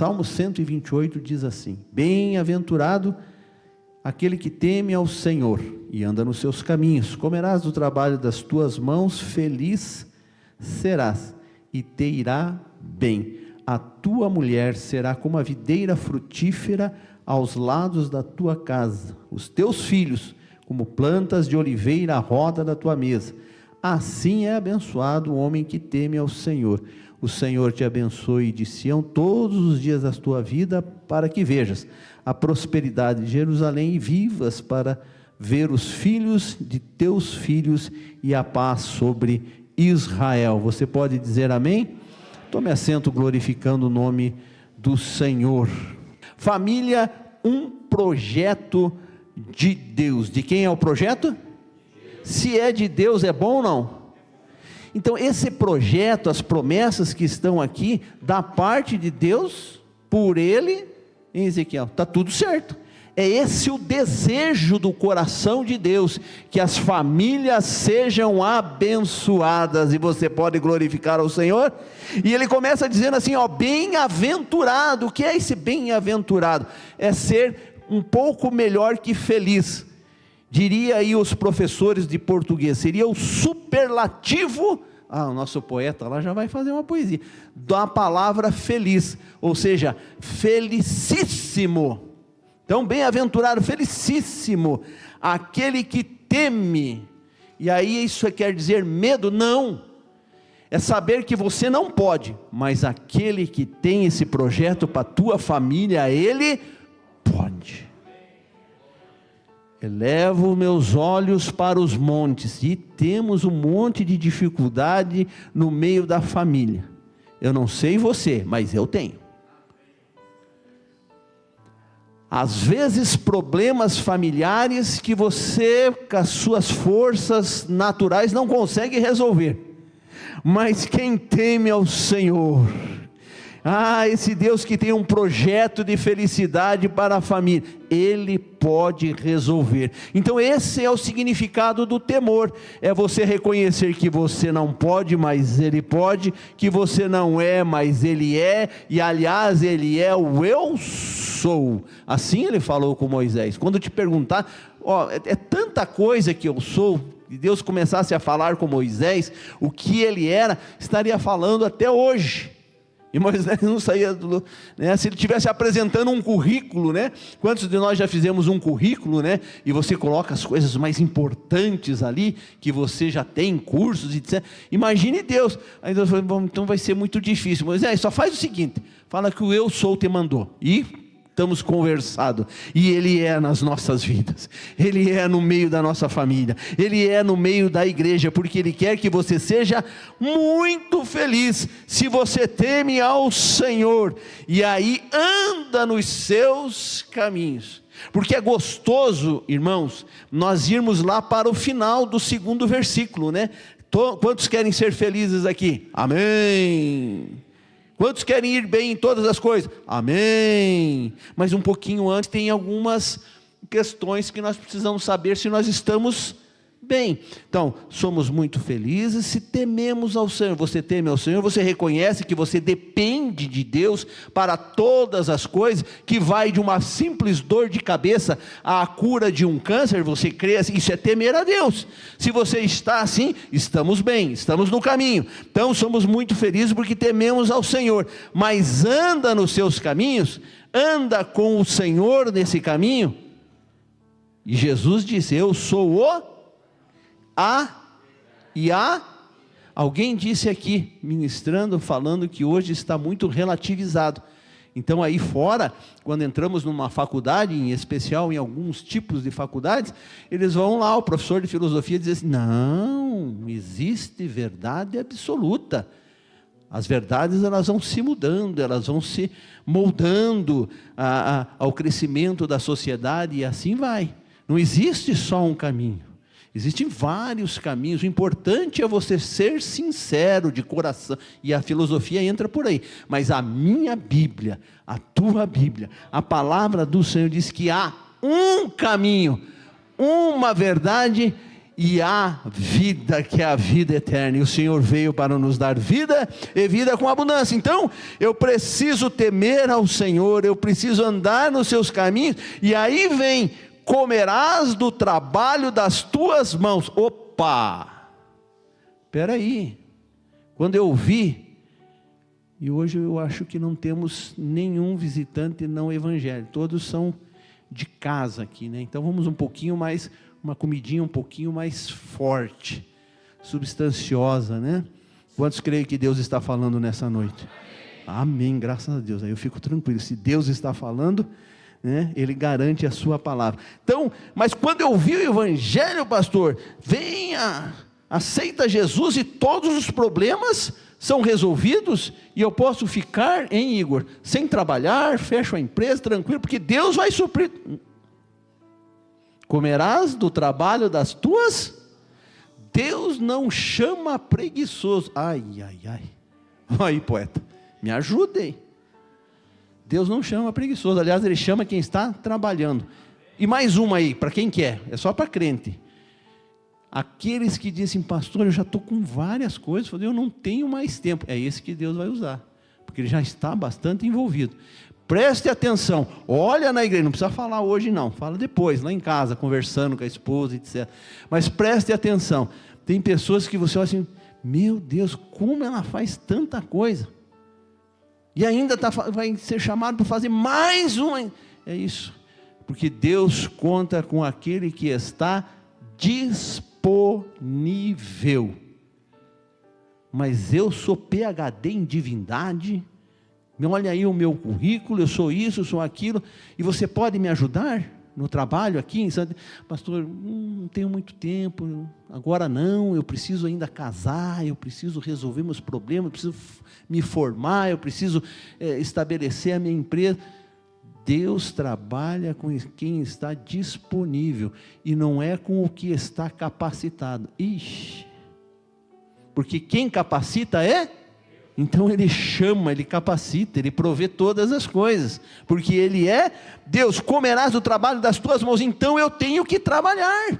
Salmo 128 diz assim: bem-aventurado aquele que teme ao Senhor e anda nos seus caminhos. Comerás do trabalho das tuas mãos, feliz serás e te irá bem. A tua mulher será como a videira frutífera aos lados da tua casa, os teus filhos como plantas de oliveira à roda da tua mesa. Assim é abençoado o homem que teme ao Senhor. O Senhor te abençoe de Sião todos os dias da tua vida, para que vejas a prosperidade de Jerusalém e vivas para ver os filhos de teus filhos e a paz sobre Israel. Você pode dizer amém? Tome assento glorificando o nome do Senhor. Família, um projeto de Deus. De quem é o projeto? Se é de Deus, é bom ou não? Então esse projeto, as promessas que estão aqui, da parte de Deus, por Ele, em Ezequiel, está tudo certo. É esse o desejo do coração de Deus, que as famílias sejam abençoadas, e você pode glorificar ao Senhor. E ele começa dizendo assim, ó, bem-aventurado. O que é esse bem-aventurado? É ser um pouco melhor que feliz. Diria aí os professores de português, seria o superlativo, o nosso poeta lá já vai fazer uma poesia, da palavra feliz, ou seja, felicíssimo. Então, bem-aventurado, felicíssimo, aquele que teme. E aí isso quer dizer medo? Não, é saber que você não pode, mas aquele que tem esse projeto para a tua família, ele pode. Elevo meus olhos para os montes, e temos um monte de dificuldade no meio da família. Eu não sei você, mas eu tenho. Às vezes problemas familiares que você, com as suas forças naturais, não consegue resolver. Mas quem teme ao Senhor, esse Deus que tem um projeto de felicidade para a família, Ele pode resolver. Então esse é o significado do temor, é você reconhecer que você não pode, mas Ele pode, que você não é, mas Ele é, e aliás Ele é o eu sou. Assim Ele falou com Moisés. Quando te perguntar, é tanta coisa que eu sou, e Deus começasse a falar com Moisés, o que Ele era, estaria falando até hoje. E Moisés não saía, se ele estivesse apresentando um currículo, quantos de nós já fizemos um currículo, e você coloca as coisas mais importantes ali, que você já tem cursos, etc. Imagine Deus. Aí Deus falou, bom, então vai ser muito difícil. Moisés, só faz o seguinte, fala que o eu sou te mandou, e estamos conversando, e Ele é nas nossas vidas, Ele é no meio da nossa família, Ele é no meio da igreja, porque Ele quer que você seja muito feliz, se você teme ao Senhor, e aí anda nos seus caminhos, porque é gostoso, irmãos, nós irmos lá para o final do 2º versículo, Quantos querem ser felizes aqui? Amém. Quantos querem ir bem em todas as coisas? Amém. Mas um pouquinho antes tem algumas questões que nós precisamos saber se nós estamos bem. Então, somos muito felizes se tememos ao Senhor. Você teme ao Senhor, você reconhece que você depende de Deus para todas as coisas, que vai de uma simples dor de cabeça à cura de um câncer. Você crê assim, isso é temer a Deus. Se você está assim, estamos bem, estamos no caminho. Então somos muito felizes porque tememos ao Senhor. Mas anda nos seus caminhos, anda com o Senhor nesse caminho. E Jesus disse, eu sou o alguém disse aqui, ministrando, falando que hoje está muito relativizado. Então aí fora, quando entramos numa faculdade, em especial em alguns tipos de faculdades, eles vão lá, o professor de filosofia diz assim, não existe verdade absoluta. As verdades elas vão se mudando, elas vão se moldando ao crescimento da sociedade, e assim vai. Não existe só um caminho. Existem vários caminhos. O importante é você ser sincero de coração, e a filosofia entra por aí. Mas a minha Bíblia, a tua Bíblia, a palavra do Senhor diz que há um caminho, uma verdade e há vida, que é a vida eterna, e o Senhor veio para nos dar vida, e vida com abundância. Então, eu preciso temer ao Senhor, eu preciso andar nos seus caminhos, e aí vem, comerás do trabalho das tuas mãos. Opa, espera aí, quando eu vi, e hoje eu acho que não temos nenhum visitante não evangélico, todos são de casa aqui, né? Então vamos um pouquinho mais, uma comidinha um pouquinho mais forte, substanciosa, né? Quantos creem que Deus está falando nessa noite? Amém, graças a Deus. Aí eu fico tranquilo, se Deus está falando, né, Ele garante a sua palavra. Então, mas quando eu vi o evangelho, pastor, venha, aceita Jesus e todos os problemas são resolvidos, e eu posso ficar, hein, Igor, sem trabalhar, fecho a empresa, tranquilo, porque Deus vai suprir. Comerás do trabalho das tuas. Deus não chama preguiçoso. Ai, ai, ai. Aí, poeta, me ajudem. Deus não chama preguiçoso, aliás, Ele chama quem está trabalhando. E mais uma aí, para quem quer, é só para crente. Aqueles que dizem, pastor, eu já estou com várias coisas, eu não tenho mais tempo. É esse que Deus vai usar, porque Ele já está bastante envolvido. Preste atenção, olha na igreja, não precisa falar hoje não, fala depois, lá em casa, conversando com a esposa, etc. Mas preste atenção, tem pessoas que você olha assim, meu Deus, como ela faz tanta coisa, e ainda vai ser chamado para fazer mais uma. É isso, porque Deus conta com aquele que está disponível. Mas eu sou PhD em divindade, olha aí o meu currículo, eu sou isso, eu sou aquilo, e você pode me ajudar no trabalho aqui em Santa... Pastor, não tenho muito tempo, agora não, eu preciso ainda casar, eu preciso resolver meus problemas, eu preciso me formar, eu preciso estabelecer a minha empresa. Deus trabalha com quem está disponível, e não é com o que está capacitado. Ixi, porque quem capacita é... Então Ele chama, Ele capacita, Ele provê todas as coisas, porque Ele é Deus. Comerás do trabalho das tuas mãos. Então eu tenho que trabalhar.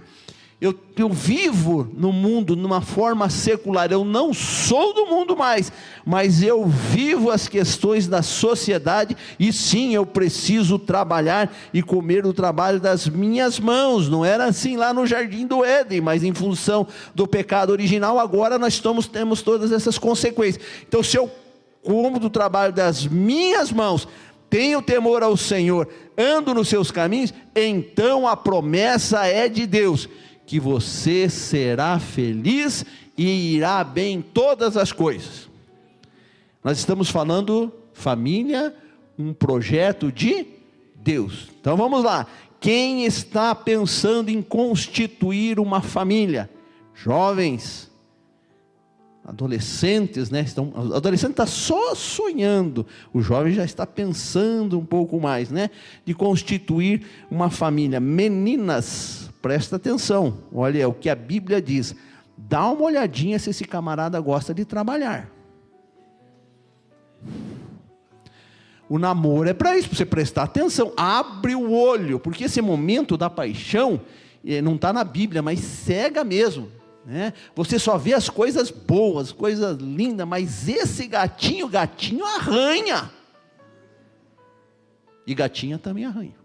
Eu vivo no mundo numa forma secular, eu não sou do mundo mais, mas eu vivo as questões da sociedade, e sim, eu preciso trabalhar e comer o trabalho das minhas mãos. Não era assim lá no Jardim do Éden, mas em função do pecado original, agora nós temos todas essas consequências. Então, se eu como do trabalho das minhas mãos, tenho temor ao Senhor, ando nos seus caminhos, então a promessa é de Deus, que você será feliz e irá bem em todas as coisas. Nós estamos falando família, um projeto de Deus. Então vamos lá, quem está pensando em constituir uma família? Jovens, adolescentes, né? O adolescente está só sonhando, o jovem já está pensando um pouco mais, né? De constituir uma família. Meninas, presta atenção, olha o que a Bíblia diz, dá uma olhadinha se esse camarada gosta de trabalhar. O namoro é para isso, para você prestar atenção, abre o olho, porque esse momento da paixão, não está na Bíblia, mas cega mesmo, né? Você só vê as coisas boas, coisas lindas, mas esse gatinho arranha, e gatinha também arranha.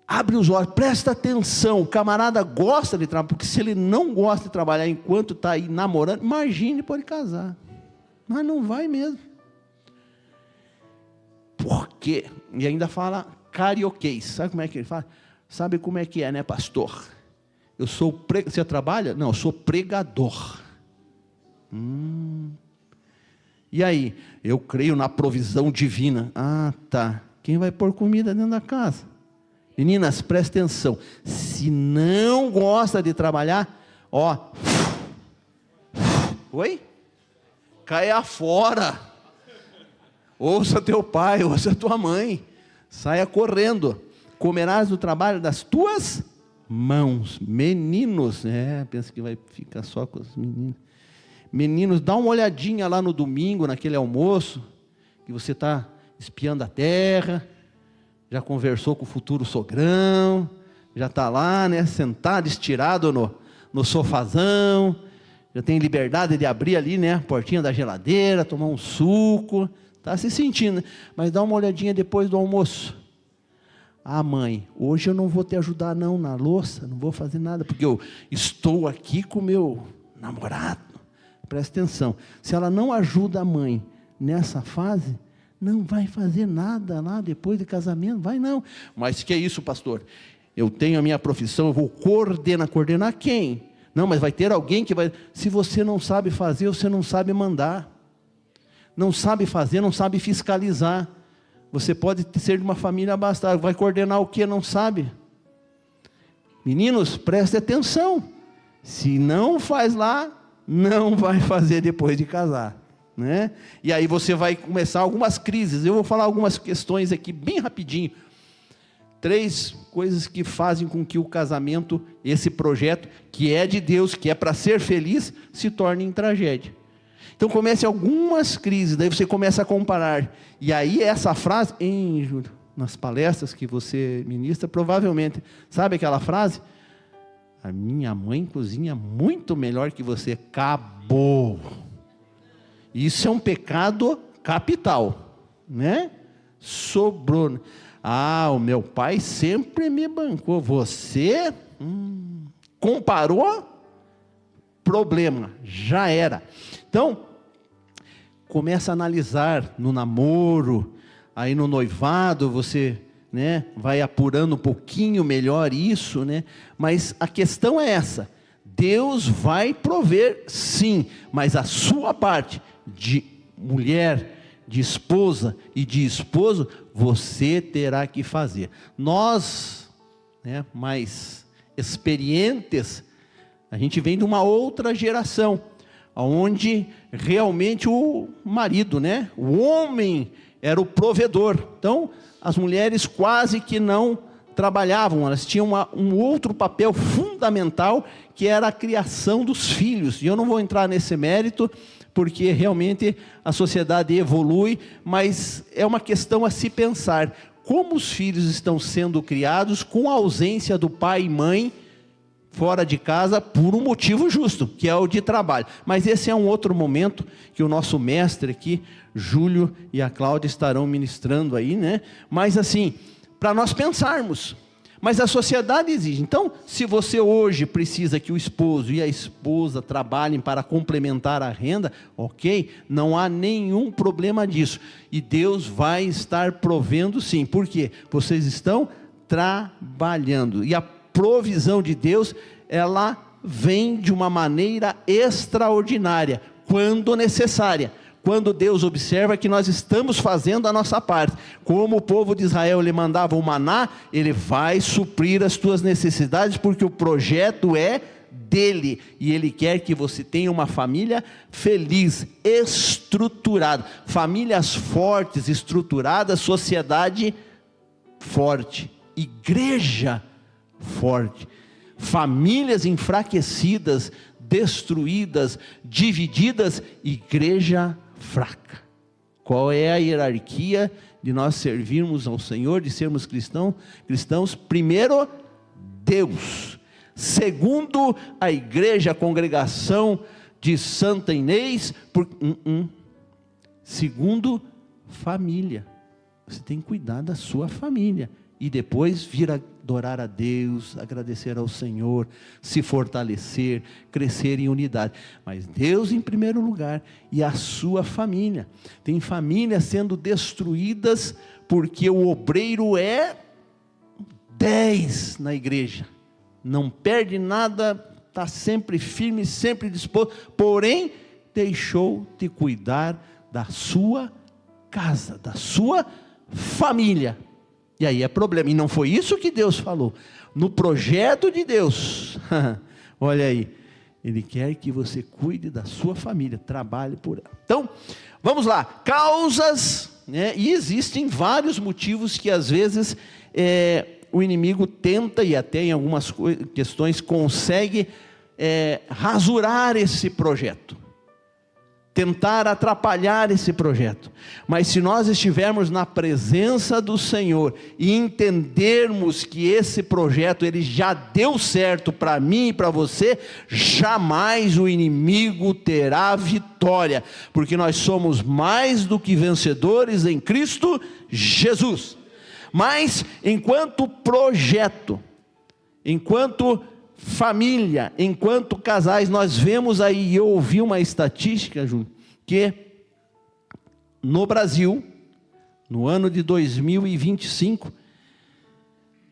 Abre os olhos, presta atenção, o camarada gosta de trabalhar, porque se ele não gosta de trabalhar enquanto está aí namorando, imagine pode casar, mas não vai mesmo. Por quê? E ainda fala carioquês, sabe como é que ele fala? Sabe como é que é, né, pastor? Eu sou você trabalha? Não, eu sou pregador. E aí? Eu creio na provisão divina. Ah, tá. Quem vai pôr comida dentro da casa? Meninas, presta atenção, se não gosta de trabalhar, ó, oi? Caia fora, ouça teu pai, ouça tua mãe, saia correndo, comerás do trabalho das tuas mãos. Meninos, pensa que vai ficar só com as meninas. Meninos, dá uma olhadinha lá no domingo, naquele almoço, que você está espiando a terra, já conversou com o futuro sogrão, já está lá, né, sentado, estirado no sofazão, já tem liberdade de abrir ali, né, a portinha da geladeira, tomar um suco, está se sentindo, mas dá uma olhadinha depois do almoço. Ah, mãe, hoje eu não vou te ajudar não na louça, não vou fazer nada, porque eu estou aqui com o meu namorado. Presta atenção, se ela não ajuda a mãe nessa fase, não vai fazer nada lá depois de casamento, vai não. Mas que é isso, pastor? Eu tenho a minha profissão, eu vou coordenar quem? Não, mas vai ter alguém que vai... Se você não sabe fazer, você não sabe mandar. Não sabe fazer, não sabe fiscalizar. Você pode ser de uma família abastada, vai coordenar o que? Não sabe. Meninos, preste atenção. Se não faz lá, não vai fazer depois de casar, né? E aí você vai começar algumas crises. Eu vou falar algumas questões aqui, bem rapidinho. 3 coisas que fazem com que o casamento, esse projeto, que é de Deus, que é para ser feliz, se torne em tragédia. Então comece algumas crises, daí você começa a comparar. E aí essa frase, Júlio, nas palestras que você ministra, provavelmente, sabe aquela frase? A minha mãe cozinha muito melhor que você. Acabou. Isso é um pecado capital, né? Sobrou. Ah, o meu pai sempre me bancou. Você comparou? Problema, já era. Então, começa a analisar no namoro, aí no noivado, você, né, vai apurando um pouquinho melhor isso, né? Mas a questão é essa: Deus vai prover, sim, mas a sua parte de mulher, de esposa e de esposo, você terá que fazer. Nós, né, mais experientes, a gente vem de uma outra geração, onde realmente o marido, né, o homem era o provedor. Então, as mulheres quase que não trabalhavam, elas tinham um outro papel fundamental, que era a criação dos filhos. E eu não vou entrar nesse mérito, porque realmente a sociedade evolui, mas é uma questão a se pensar. Como os filhos estão sendo criados com a ausência do pai e mãe fora de casa por um motivo justo, que é o de trabalho. Mas esse é um outro momento que o nosso mestre aqui, Júlio e a Cláudia, estarão ministrando aí, né? Mas assim, para nós pensarmos, mas a sociedade exige. Então, se você hoje precisa que o esposo e a esposa trabalhem para complementar a renda, ok, não há nenhum problema disso, e Deus vai estar provendo sim. Por quê? Vocês estão trabalhando, e a provisão de Deus, ela vem de uma maneira extraordinária, quando necessária, quando Deus observa que nós estamos fazendo a nossa parte. Como o povo de Israel lhe mandava o maná, ele vai suprir as tuas necessidades, porque o projeto é dele, e ele quer que você tenha uma família feliz, estruturada, famílias fortes, estruturadas, sociedade forte, igreja forte. Famílias enfraquecidas, destruídas, divididas, igreja fraca. Qual é a hierarquia de nós servirmos ao Senhor, de sermos cristãos? Primeiro, Deus. Segundo, a igreja, a congregação de Santa Inês. Segundo, família. Você tem que cuidar da sua família. E depois vir adorar a Deus, agradecer ao Senhor, se fortalecer, crescer em unidade. Mas Deus em primeiro lugar, e a sua família. Tem famílias sendo destruídas porque o obreiro é 10 na igreja. Não perde nada, está sempre firme, sempre disposto, porém deixou de cuidar da sua casa, da sua família. E aí é problema, e não foi isso que Deus falou, no projeto de Deus, olha aí, Ele quer que você cuide da sua família, trabalhe por ela. Então, vamos lá, causas, né? E existem vários motivos que às vezes o inimigo tenta, e até em algumas questões consegue rasurar esse projeto. tentar atrapalhar esse projeto. Mas se nós estivermos na presença do Senhor e entendermos que esse projeto ele já deu certo para mim e para você, jamais o inimigo terá vitória, porque nós somos mais do que vencedores em Cristo Jesus. Mas enquanto projeto, enquanto família, enquanto casais, nós vemos aí, eu ouvi uma estatística, Júnior, que no Brasil, no ano de 2025,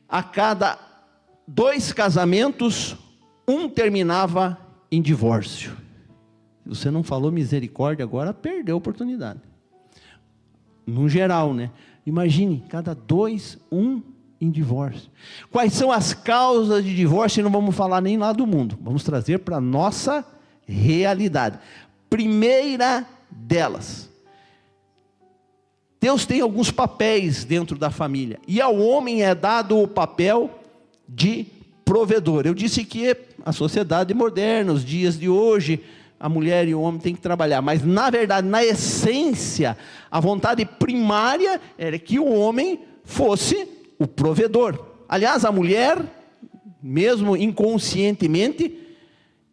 a cada 2 casamentos, um terminava em divórcio. Se você não falou misericórdia agora, perdeu a oportunidade. No geral, né? Imagine, cada 2, um em divórcio. Quais são as causas de divórcio? E não vamos falar nem lá do mundo, vamos trazer para a nossa realidade. Primeira delas, Deus tem alguns papéis dentro da família, e ao homem é dado o papel de provedor. Eu disse que a sociedade moderna, os dias de hoje, a mulher e o homem têm que trabalhar, mas na verdade, na essência, a vontade primária era que o homem fosse o provedor. Aliás, a mulher, mesmo inconscientemente,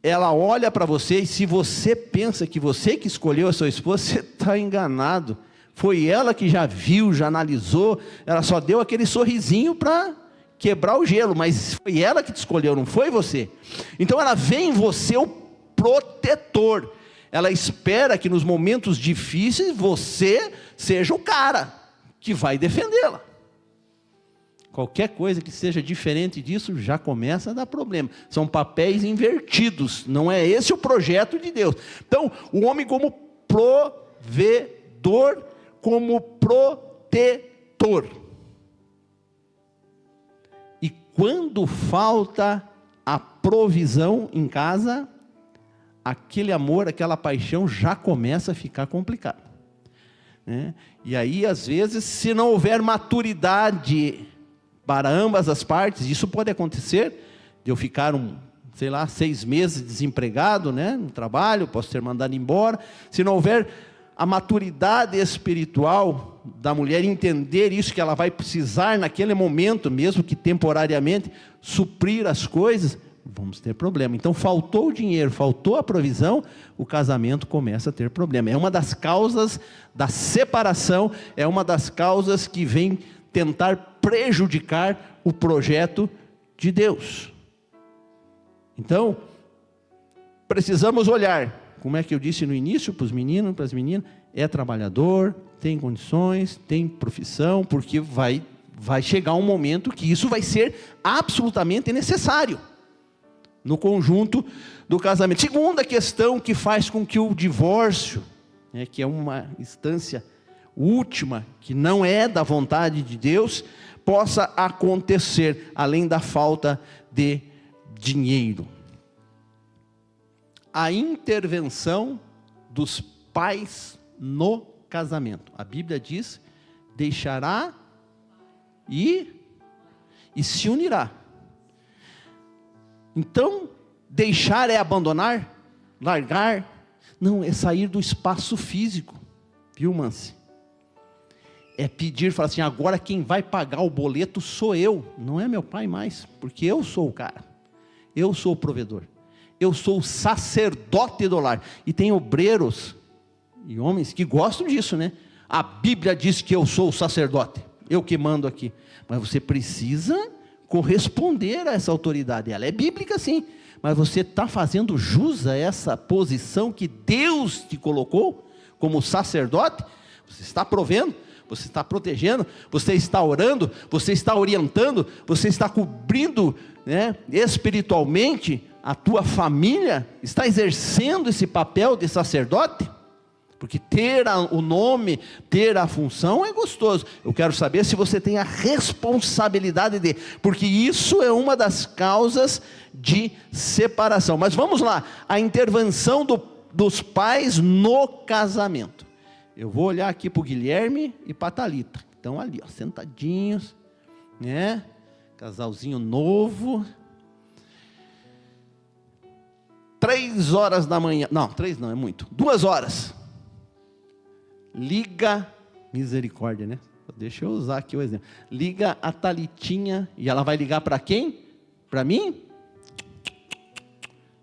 ela olha para você, e se você pensa que você que escolheu a sua esposa, você está enganado. Foi ela que já viu, já analisou, ela só deu aquele sorrisinho para quebrar o gelo, mas foi ela que te escolheu, não foi você. Então ela vê em você o protetor, ela espera que nos momentos difíceis você seja o cara que vai defendê-la. Qualquer coisa que seja diferente disso já começa a dar problema. São papéis invertidos, não é esse o projeto de Deus. Então, o homem como provedor, como protetor. E quando falta a provisão em casa, aquele amor, aquela paixão já começa a ficar complicado, né? E aí, às vezes, se não houver maturidade para ambas as partes, isso pode acontecer, de eu ficar 6 meses desempregado, né, no trabalho, posso ser mandado embora, se não houver a maturidade espiritual da mulher, entender isso, que ela vai precisar naquele momento, mesmo que temporariamente, suprir as coisas, vamos ter problema. Então faltou o dinheiro, faltou a provisão, o casamento começa a ter problema. É uma das causas da separação, é uma das causas que vem tentar prejudicar o projeto de Deus. Então, precisamos olhar, como é que eu disse no início, para os meninos, para as meninas, é trabalhador, tem condições, tem profissão, porque vai chegar um momento que isso vai ser absolutamente necessário no conjunto do casamento. Segunda questão que faz com que o divórcio, né, que é uma instância última, que não é da vontade de Deus, possa acontecer, além da falta de dinheiro. A intervenção dos pais no casamento. A Bíblia diz, deixará e se unirá. Então, deixar é abandonar, largar, não, é sair do espaço físico, viu, Mance? É pedir, falar assim, agora quem vai pagar o boleto sou eu, não é meu pai mais, porque eu sou o cara, eu sou o provedor, eu sou o sacerdote do lar. E tem obreiros e homens que gostam disso, né? A Bíblia diz que eu sou o sacerdote, eu que mando aqui, mas você precisa corresponder a essa autoridade. Ela é bíblica sim, mas você está fazendo jus a essa posição que Deus te colocou como sacerdote? Você está provendo, você está protegendo, você está orando, você está orientando, você está cobrindo, né, espiritualmente a tua família, está exercendo esse papel de sacerdote? Porque ter o nome, ter a função é gostoso. Eu quero saber se você tem a responsabilidade de, porque isso é uma das causas de separação. Mas vamos lá, a intervenção dos pais no casamento. Eu vou olhar aqui para o Guilherme e para a Thalita. Estão ali, ó, sentadinhos, né? Casalzinho novo. 3 horas da manhã, não, 3 não, é muito. 2 horas. liga, misericórdia, né? Deixa eu usar aqui o exemplo. Liga a Thalitinha, e ela vai ligar para quem? Para mim?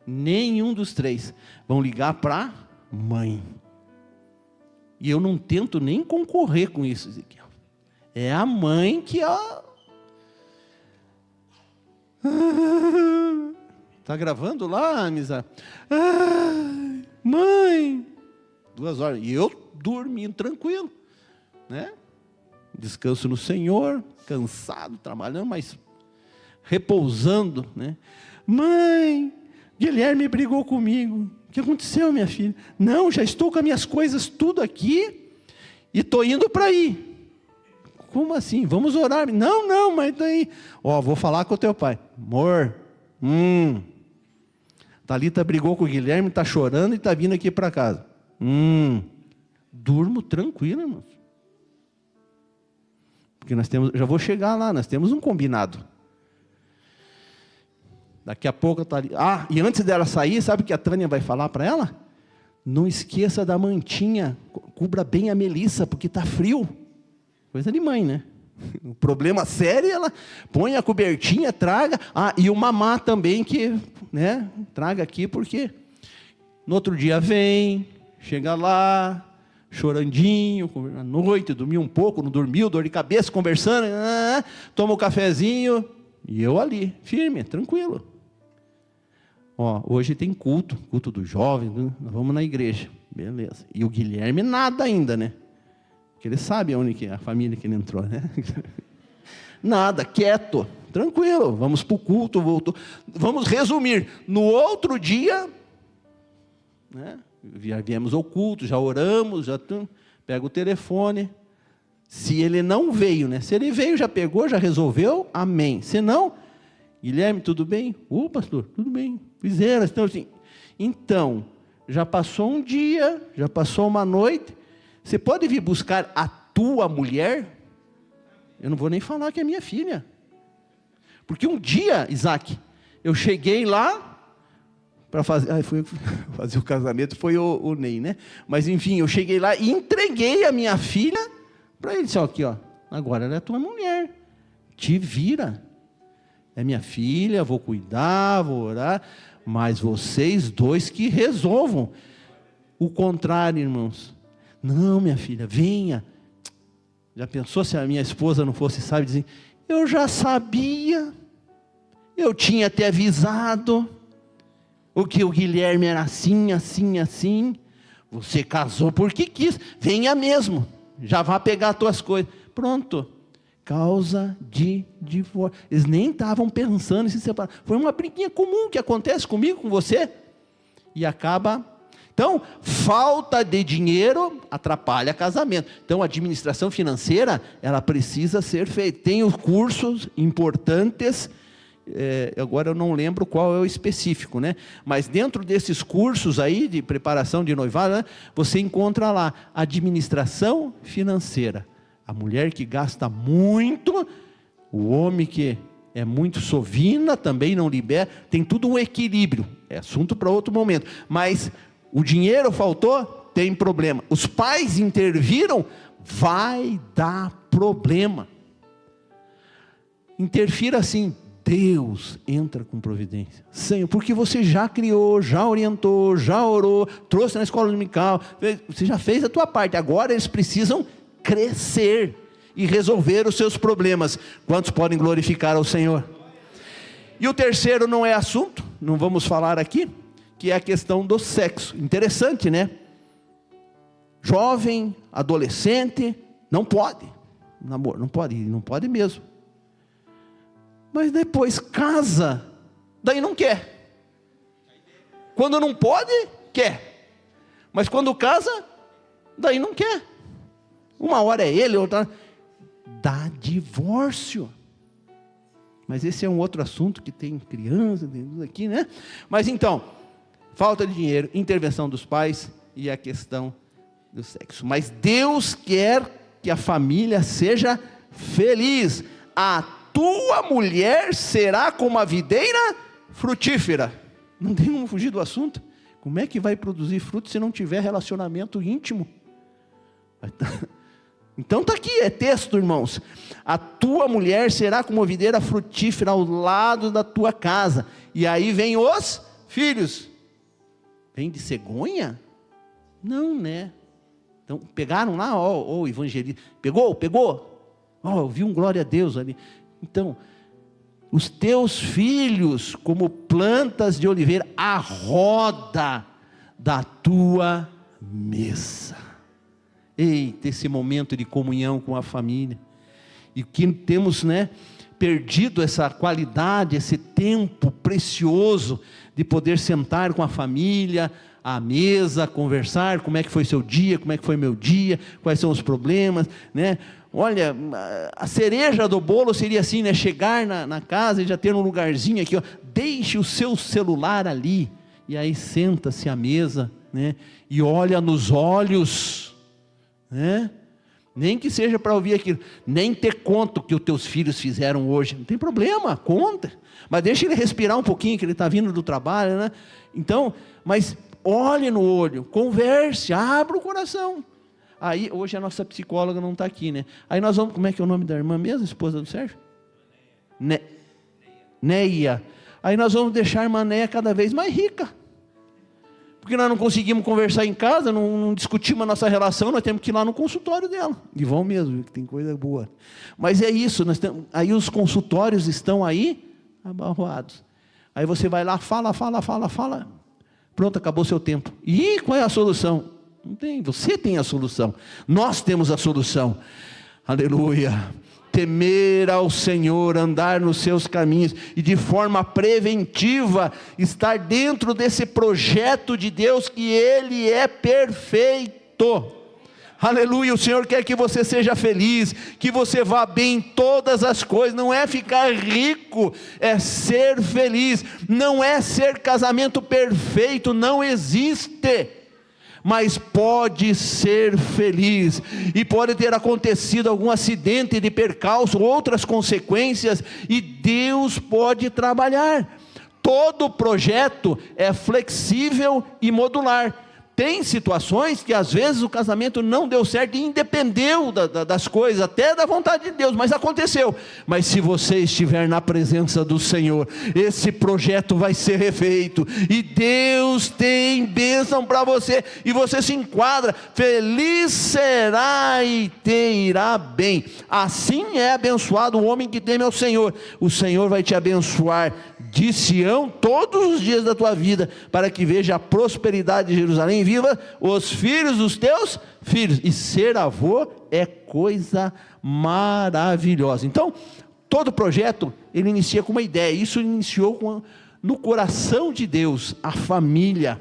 Nenhum dos três. Vão ligar para mãe. E eu não tento nem concorrer com isso, Ezequiel. É a mãe que está gravando lá, amizade? Mãe! 2 horas. E eu dormindo tranquilo, né? Descanso no Senhor, cansado, trabalhando, mas repousando, né? Mãe, Guilherme brigou comigo. O que aconteceu, minha filha? Não, já estou com as minhas coisas tudo aqui e estou indo para aí. Como assim? Vamos orar. Não, mas daí, vou falar com o teu pai. Amor, Thalita brigou com o Guilherme, está chorando e está vindo aqui para casa. Durmo tranquilo, irmãos. Porque já vou chegar lá, nós temos um combinado. Daqui a pouco está ali. E antes dela sair, sabe o que a Tânia vai falar para ela? Não esqueça da mantinha, cubra bem a Melissa, porque está frio. Coisa de mãe, né? O problema sério, ela põe a cobertinha, traga. E o mamá também, que, né, traga aqui, porque no outro dia vem, chega lá, chorandinho, à noite, dormiu um pouco, não dormiu, dor de cabeça, conversando, toma um cafezinho, e eu ali, firme, tranquilo. Hoje tem culto do jovem, nós vamos na igreja, beleza. E o Guilherme nada ainda, né? Porque ele sabe onde que é a família que ele entrou, né? Nada, quieto, tranquilo, vamos para o culto, voltou. Vamos resumir, no outro dia, né? Viemos ao culto, já oramos, pega o telefone. Se ele não veio, né? Se ele veio, já pegou, já resolveu, amém. Se não, Guilherme, tudo bem? Pastor, tudo bem. Fizeram, então, já passou um dia, já passou uma noite, você pode vir buscar a tua mulher? Eu não vou nem falar que é minha filha. Porque um dia, Isaac, eu cheguei lá, para fazer, fui fazer o casamento, foi o Ney, né? Mas enfim, eu cheguei lá e entreguei a minha filha para ele. Disse, aqui, agora ela é tua mulher, te vira. É minha filha, vou cuidar, vou orar, mas vocês dois que resolvam. O contrário, irmãos. Não, minha filha, venha. Já pensou se a minha esposa não fosse sábia, dizer, eu já sabia, eu tinha até avisado, o que o Guilherme era assim, assim, assim, você casou porque quis, venha mesmo, já vá pegar as tuas coisas, pronto, causa de divórcio, eles nem estavam pensando em se separar, foi uma briguinha comum que acontece comigo, com você, e acaba. Então, falta de dinheiro atrapalha casamento. Então, a administração financeira, ela precisa ser feita. Tem os cursos importantes, agora eu não lembro qual é o específico, né? Mas dentro desses cursos aí, de preparação de noivado, né, você encontra lá, administração financeira. A mulher que gasta muito, o homem que é muito sovina, também não libera, tem tudo um equilíbrio. É assunto para outro momento. Mas o dinheiro faltou, tem problema. Os pais interviram, vai dar problema. Interfira assim, Deus entra com providência. Senhor, porque você já criou, já orientou, já orou, trouxe na escola dominical, você já fez a tua parte, agora eles precisam crescer e resolver os seus problemas. Quantos podem glorificar ao Senhor? E o terceiro não é assunto, não vamos falar aqui, que é a questão do sexo. Interessante, né? Jovem, adolescente, não pode. Namoro, não pode mesmo. Mas depois casa, daí não quer. Quando não pode, quer. Mas quando casa, daí não quer. Uma hora é ele, outra dá divórcio. Mas esse é um outro assunto que tem criança, tem tudo aqui, né? Mas então, falta de dinheiro, intervenção dos pais e a questão do sexo. Mas Deus quer que a família seja feliz. A tua mulher será como a videira frutífera. Não tem como fugir do assunto. Como é que vai produzir fruto se não tiver relacionamento íntimo? Então está aqui, é texto, irmãos. A tua mulher será como videira frutífera ao lado da tua casa. E aí vem os filhos. Vem de cegonha? Não, né? Então pegaram lá, ó, o evangelista. Pegou? Ó, eu vi um glória a Deus ali. Então, os teus filhos como plantas de oliveira à roda da tua mesa. Eita, esse momento de comunhão com a família, e que temos, perdido essa qualidade, esse tempo precioso, de poder sentar com a família, à mesa, conversar, como é que foi seu dia, como é que foi meu dia, quais são os problemas, olha, a cereja do bolo seria assim, chegar na casa e já ter um lugarzinho aqui, ó, deixe o seu celular ali, e aí senta-se à mesa, e olha nos olhos, nem que seja para ouvir aquilo, nem ter conta o que os teus filhos fizeram hoje, não tem problema, conta, mas deixa ele respirar um pouquinho, que ele está vindo do trabalho, então, mas olhe no olho, converse, abra o coração. Aí, hoje a nossa psicóloga não está aqui, aí nós vamos, como é que é o nome da irmã mesmo, esposa do Sérgio? Neia. Aí nós vamos deixar a irmã Neia cada vez mais rica, porque nós não conseguimos conversar em casa, não discutimos a nossa relação, nós temos que ir lá no consultório dela, e vão mesmo, que tem coisa boa, mas é isso, aí os consultórios estão aí, abarroados, aí você vai lá, fala, pronto, acabou seu tempo, e qual é a solução? Não tem, você tem a solução, nós temos a solução, aleluia. Temer ao Senhor, andar nos seus caminhos, e de forma preventiva, estar dentro desse projeto de Deus, que Ele é perfeito, aleluia. O Senhor quer que você seja feliz, que você vá bem em todas as coisas, não é ficar rico, é ser feliz, não é ser casamento perfeito, não existe, mas pode ser feliz, e pode ter acontecido algum acidente de percalço, outras consequências, e Deus pode trabalhar. Todo projeto é flexível e modular. Tem situações que às vezes o casamento não deu certo e independeu das coisas, até da vontade de Deus, mas aconteceu. Mas se você estiver na presença do Senhor, esse projeto vai ser refeito, e Deus tem bênção para você, e você se enquadra, feliz será e te irá bem. Assim é abençoado o homem que teme ao Senhor. O Senhor vai te abençoar de Sião todos os dias da tua vida, para que veja a prosperidade de Jerusalém, viva os filhos dos teus filhos. E ser avô é coisa maravilhosa. Então, todo projeto, ele inicia com uma ideia. Isso iniciou no coração de Deus, a família.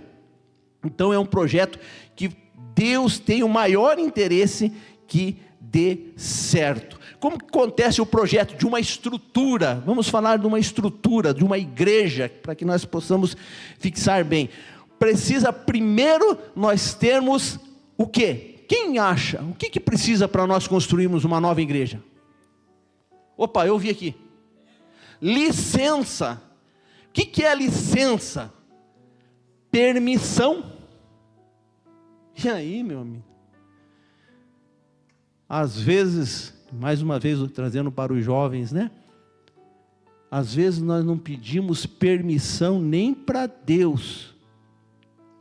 Então é um projeto que Deus tem o maior interesse que dê certo. Como que acontece o projeto de uma estrutura? Vamos falar de uma estrutura, de uma igreja, para que nós possamos fixar bem. Precisa primeiro nós termos o quê? Quem acha? O que precisa para nós construirmos uma nova igreja? Opa, eu vi aqui. Licença. O que é licença? Permissão. E aí, meu amigo? Às vezes, mais uma vez trazendo para os jovens, às vezes nós não pedimos permissão nem para Deus,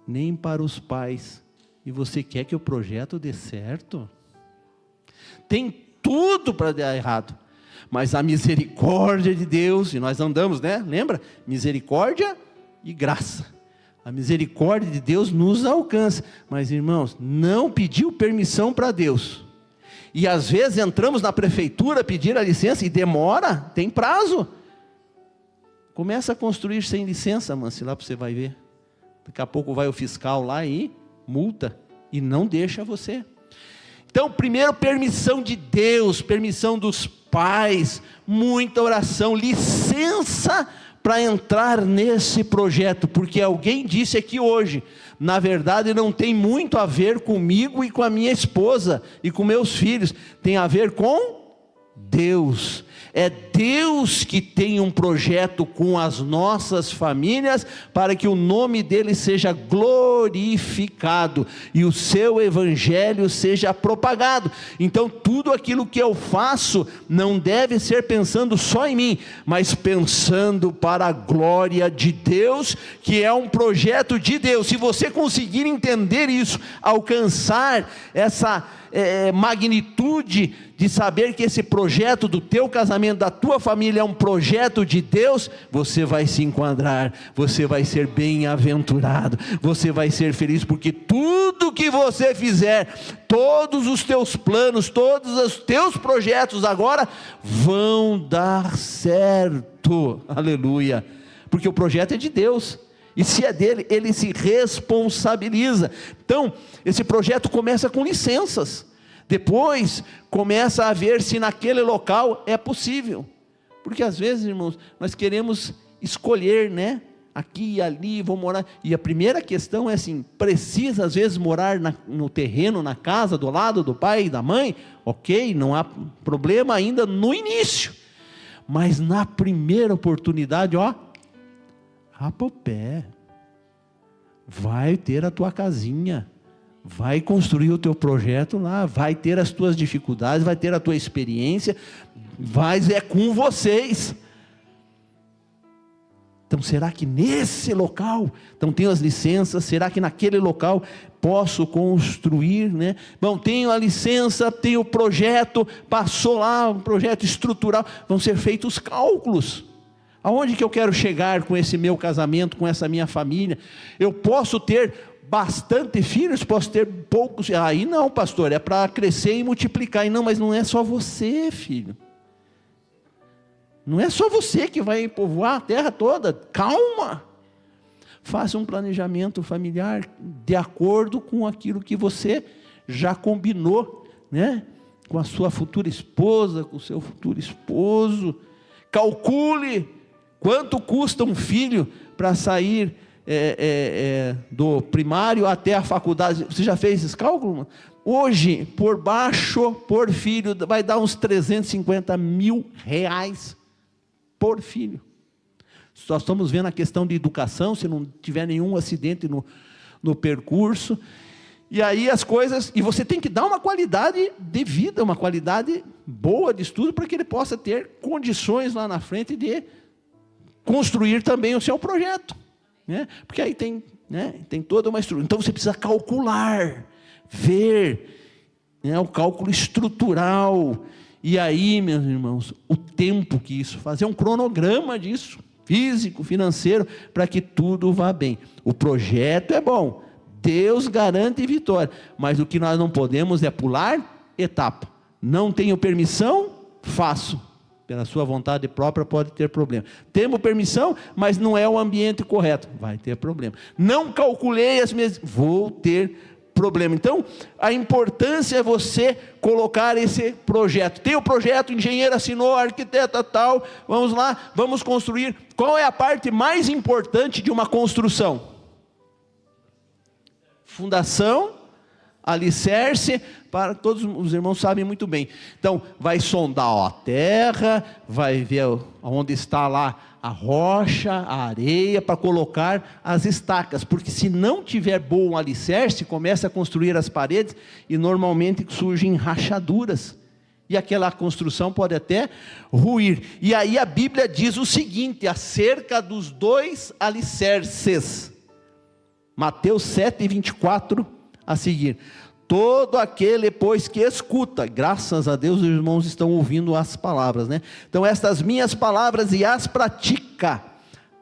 nem para os pais, e você quer que o projeto dê certo? Tem tudo para dar errado, mas a misericórdia de Deus, e nós andamos, lembra? Misericórdia e graça, a misericórdia de Deus nos alcança, mas irmãos, não pediu permissão para Deus, e às vezes entramos na prefeitura pedir a licença e demora, tem prazo. Começa a construir sem licença, Manci, lá você vai ver. Daqui a pouco vai o fiscal lá e multa, e não deixa você. Então, primeiro, permissão de Deus, permissão dos pais, muita oração, licença para entrar nesse projeto, porque alguém disse aqui hoje, na verdade não tem muito a ver comigo e com a minha esposa, e com meus filhos, tem a ver com Deus. É Deus que tem um projeto com as nossas famílias, para que o nome dele seja glorificado, e o seu evangelho seja propagado. Então tudo aquilo que eu faço, não deve ser pensando só em mim, mas pensando para a glória de Deus, que é um projeto de Deus. Se você conseguir entender isso, alcançar essa magnitude de saber que esse projeto do teu casamento, da tua família, é um projeto de Deus, você vai se enquadrar, você vai ser bem-aventurado, você vai ser feliz, porque tudo que você fizer, todos os teus planos, todos os teus projetos agora, vão dar certo, aleluia, porque o projeto é de Deus, e se é dele, ele se responsabiliza. Então, esse projeto começa com licenças, depois começa a ver se naquele local é possível, porque às vezes, irmãos, nós queremos escolher, né? Aqui e ali, vou morar, e a primeira questão é assim, precisa às vezes morar no terreno, na casa, do lado do pai e da mãe, ok, não há problema ainda no início, mas na primeira oportunidade, rapa o pé, vai ter a tua casinha, vai construir o teu projeto lá, vai ter as tuas dificuldades, vai ter a tua experiência, mas é com vocês. Então será que nesse local, então tenho as licenças, será que naquele local posso construir, né? Bom, tenho a licença, tenho o projeto, passou lá um projeto estrutural, vão ser feitos os cálculos, aonde que eu quero chegar com esse meu casamento, com essa minha família? Eu posso ter bastante filhos, posso ter poucos, aí não, pastor, é para crescer e multiplicar, e não, mas não é só você, filho, não é só você que vai povoar a terra toda, calma, faça um planejamento familiar, de acordo com aquilo que você já combinou, né? Com a sua futura esposa, com o seu futuro esposo, calcule quanto custa um filho para sair do primário até a faculdade. Você já fez esse cálculo? Hoje, por baixo, por filho, vai dar uns 350 mil reais por filho. Nós estamos vendo a questão de educação, se não tiver nenhum acidente no percurso, e aí as coisas, e você tem que dar uma qualidade de vida, uma qualidade boa de estudo, para que ele possa ter condições lá na frente de construir também o seu projeto, né? Porque aí tem toda uma estrutura, então você precisa calcular, ver, né, o cálculo estrutural, e aí, meus irmãos, o tempo que isso faz, é um cronograma disso, físico, financeiro, para que tudo vá bem. O projeto é bom, Deus garante vitória, mas o que nós não podemos é pular etapa. Não tenho permissão, faço. Pela sua vontade própria pode ter problema. Temos permissão, mas não é o ambiente correto, vai ter problema. Não calculei as minhas, vou ter problema. Então, a importância é você colocar esse projeto. Tem o projeto, o engenheiro assinou, arquiteta tal, vamos lá, vamos construir. Qual é a parte mais importante de uma construção? Fundação, alicerce, para todos os irmãos sabem muito bem. Então, vai sondar a terra, vai ver onde está lá a rocha, a areia, para colocar as estacas, porque se não tiver bom alicerce, começa a construir as paredes, e normalmente surgem rachaduras, e aquela construção pode até ruir. E aí a Bíblia diz o seguinte, acerca dos dois alicerces, Mateus 7:24, a seguir: todo aquele, pois, que escuta, graças a Deus os irmãos estão ouvindo as palavras, né? Então, estas minhas palavras e as pratica,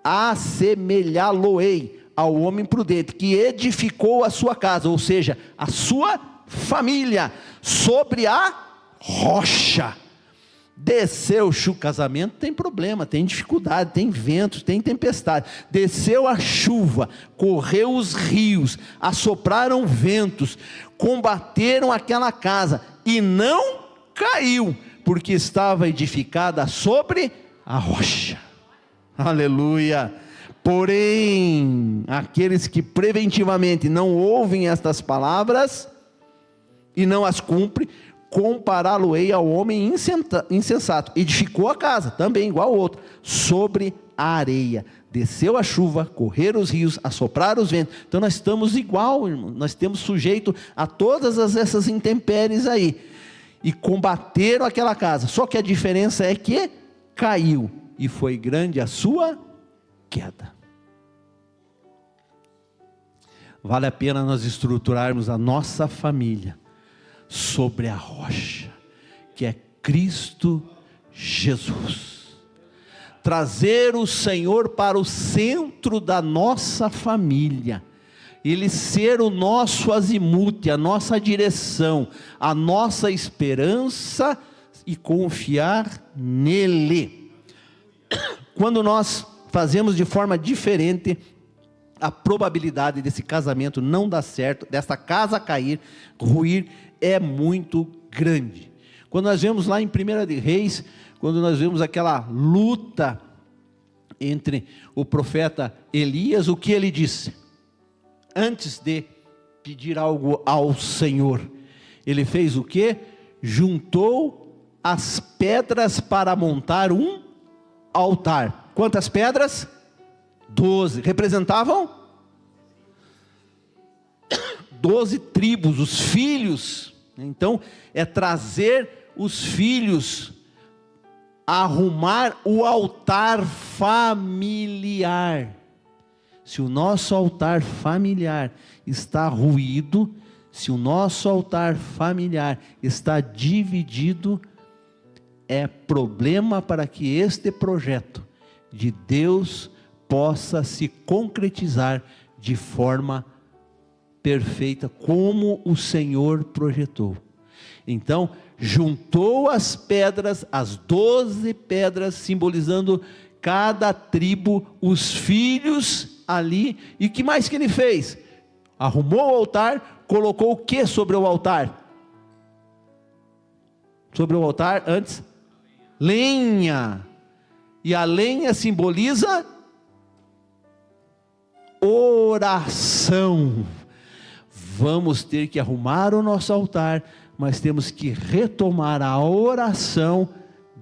assemelhá-lo-ei ao homem prudente, que edificou a sua casa, ou seja, a sua família, sobre a rocha. Desceu o casamento, tem problema, tem dificuldade, tem ventos, tem tempestade. Desceu a chuva, correu os rios, assopraram ventos, combateram aquela casa, e não caiu, porque estava edificada sobre a rocha. Aleluia! Porém, aqueles que preventivamente não ouvem estas palavras e não as cumprem, compará-lo-ei ao homem insensato. Edificou a casa, também igual ao outro, sobre a areia. Desceu a chuva, correram os rios, assopraram os ventos. Então nós estamos igual, irmão. Nós estamos sujeito a todas essas intempéries aí. E combateram aquela casa. Só que a diferença é que caiu. E foi grande a sua queda. Vale a pena nós estruturarmos a nossa família sobre a rocha, que é Cristo Jesus. Trazer o Senhor para o centro da nossa família, Ele ser o nosso azimute, a nossa direção, a nossa esperança, e confiar nele. Quando nós fazemos de forma diferente, a probabilidade desse casamento não dar certo, dessa casa cair, ruir, é muito grande. Quando nós vemos lá em 1 de Reis, quando nós vemos aquela luta entre o profeta Elias, o que ele disse? Antes de pedir algo ao Senhor, ele fez o quê? Juntou as pedras para montar um altar. Quantas pedras? 12. Representavam 12 tribos, os filhos. Então, é trazer os filhos, arrumar o altar familiar. Se o nosso altar familiar está ruído, se o nosso altar familiar está dividido, é problema para que este projeto de Deus possa se concretizar de forma perfeita, como o Senhor projetou. Então, juntou as pedras, as 12 pedras, simbolizando cada tribo, os filhos ali. E o que mais que ele fez? Arrumou o altar, colocou o que sobre o altar? Sobre o altar, antes? Lenha. E a lenha simboliza oração. Vamos ter que arrumar o nosso altar, mas temos que retomar a oração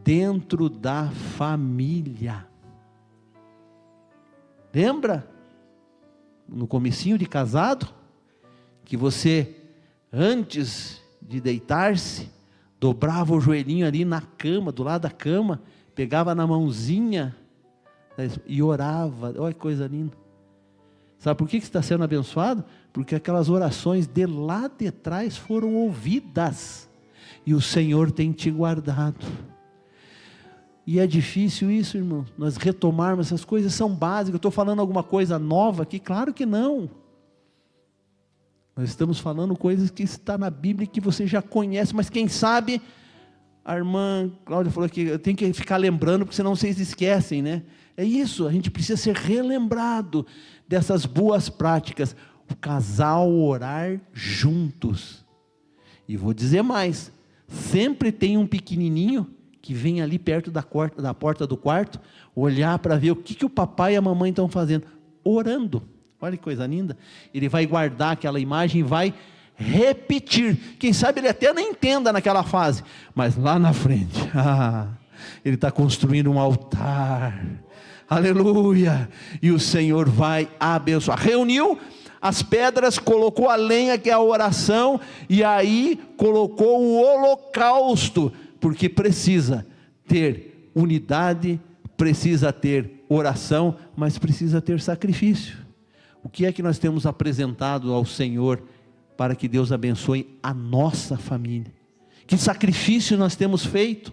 dentro da família. Lembra? No comecinho de casado, que você, antes de deitar-se, dobrava o joelhinho ali na cama, do lado da cama, pegava na mãozinha e orava. Olha que coisa linda. Sabe por que você está sendo abençoado? Porque aquelas orações de lá de trás foram ouvidas, e o Senhor tem te guardado. E é difícil isso, irmão, nós retomarmos essas coisas, são básicas. Eu estou falando alguma coisa nova aqui? Claro que não. Nós estamos falando coisas que está na Bíblia, que você já conhece, mas quem sabe, a irmã Cláudia falou que eu tenho que ficar lembrando, porque senão vocês esquecem, né? É isso, a gente precisa ser relembrado dessas boas práticas. O casal orar juntos. E vou dizer mais, sempre tem um pequenininho que vem ali perto da porta do quarto, olhar para ver o que o papai e a mamãe estão fazendo, orando. Olha que coisa linda. Ele vai guardar aquela imagem e vai repetir. Quem sabe ele até não entenda naquela fase, mas lá na frente, ele está construindo um altar. Aleluia. E o Senhor vai abençoar. Reuniu as pedras, colocou a lenha, que é a oração, e aí colocou o holocausto, porque precisa ter unidade, precisa ter oração, mas precisa ter sacrifício. O que é que nós temos apresentado ao Senhor para que Deus abençoe a nossa família? Que sacrifício nós temos feito?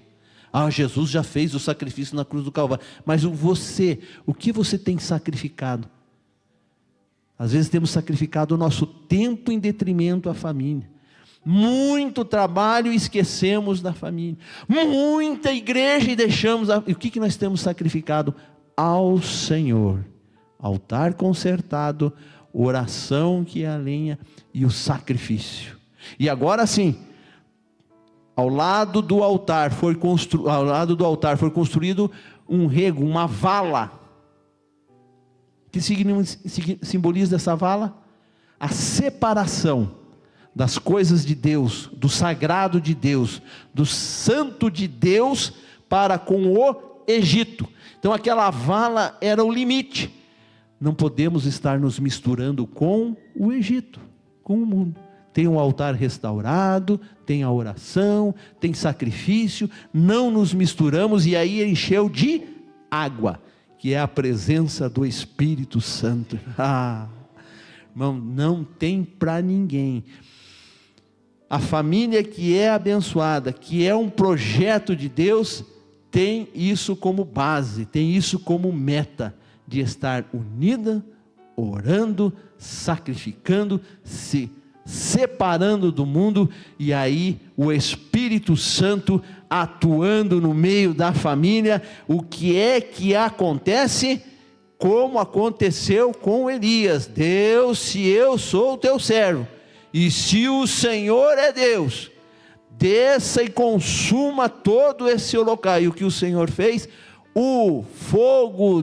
Jesus já fez o sacrifício na cruz do Calvário, mas você, o que você tem sacrificado? Às vezes temos sacrificado o nosso tempo em detrimento à família. Muito trabalho e esquecemos da família. Muita igreja e deixamos. E o que nós temos sacrificado? Ao Senhor. Altar consertado, oração que é a lenha e o sacrifício. E agora sim, ao lado do altar foi construído um rego, uma vala. Que simboliza essa vala? A separação das coisas de Deus, do sagrado de Deus, do santo de Deus para com o Egito. Então aquela vala era o limite. Não podemos estar nos misturando com o Egito, com o mundo. Tem um altar restaurado, tem a oração, tem sacrifício, não nos misturamos, e aí encheu de água, que é a presença do Espírito Santo. Irmão, não tem para ninguém. A família que é abençoada, que é um projeto de Deus, tem isso como base, tem isso como meta, de estar unida, orando, sacrificando, se separando do mundo, e aí o Espírito Santo atuando no meio da família. O que é que acontece? Como aconteceu com Elias: Deus, se eu sou o teu servo, e se o Senhor é Deus, desça e consuma todo esse holocausto. E o que o Senhor fez? O fogo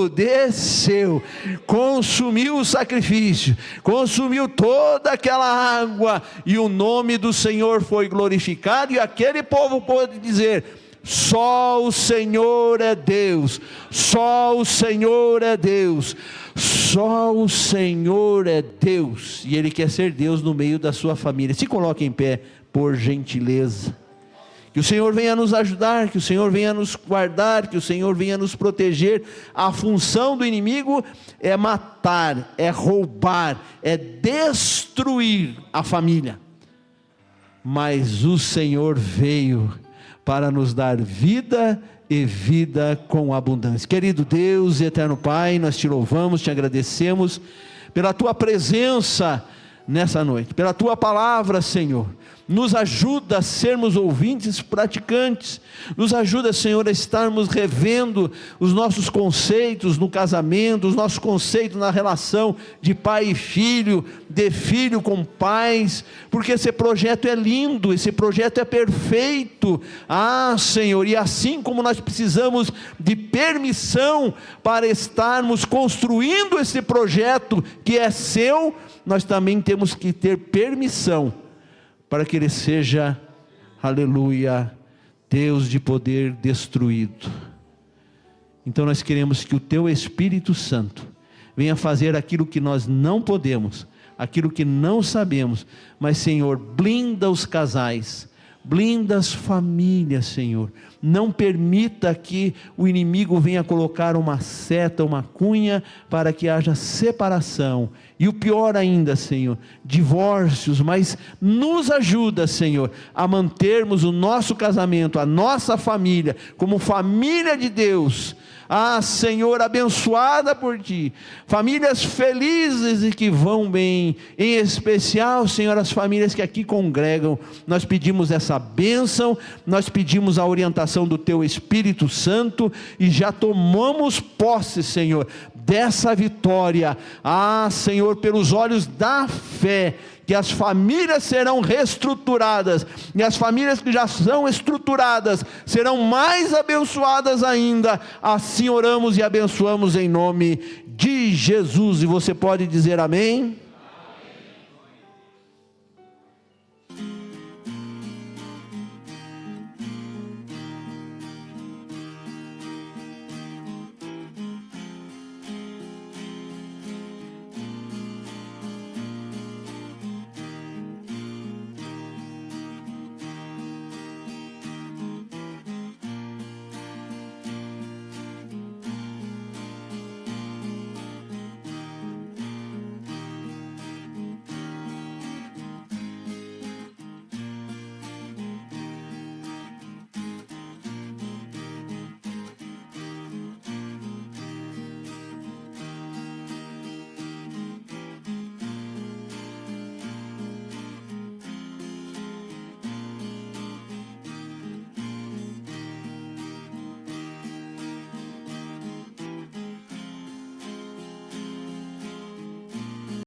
desceu, consumiu o sacrifício, consumiu toda aquela água, e o nome do Senhor foi glorificado, e aquele povo pôde dizer: só o Senhor é Deus, só o Senhor é Deus, só o Senhor é Deus. E Ele quer ser Deus no meio da sua família. Se coloque em pé, por gentileza. Que o Senhor venha nos ajudar, que o Senhor venha nos guardar, que o Senhor venha nos proteger. A função do inimigo é matar, é roubar, é destruir a família. Mas o Senhor veio para nos dar vida e vida com abundância. Querido Deus e eterno Pai, nós te louvamos, te agradecemos pela tua presença nessa noite, pela tua palavra, Senhor. Nos ajuda a sermos ouvintes praticantes, nos ajuda, Senhor, a estarmos revendo os nossos conceitos no casamento, os nossos conceitos na relação de pai e filho, de filho com pais, porque esse projeto é lindo, esse projeto é perfeito. Senhor, e assim como nós precisamos de permissão para estarmos construindo esse projeto que é seu, nós também temos que ter permissão para que ele seja, aleluia, Deus de poder destruído. Então nós queremos que o teu Espírito Santo venha fazer aquilo que nós não podemos, aquilo que não sabemos, mas, Senhor, blinda os casais, blinda as famílias, Senhor. Não permita que o inimigo venha colocar uma seta, uma cunha, para que haja separação, e o pior ainda, Senhor, divórcios. Mas nos ajuda, Senhor, a mantermos o nosso casamento, a nossa família, como família de Deus, Senhor, abençoada por Ti, famílias felizes e que vão bem, em especial, Senhor, as famílias que aqui congregam. Nós pedimos essa bênção, nós pedimos a orientação do Teu Espírito Santo, e já tomamos posse, Senhor, dessa vitória, Senhor, pelos olhos da fé, que as famílias serão reestruturadas, e as famílias que já são estruturadas serão mais abençoadas ainda. Assim oramos e abençoamos em nome de Jesus, e você pode dizer amém?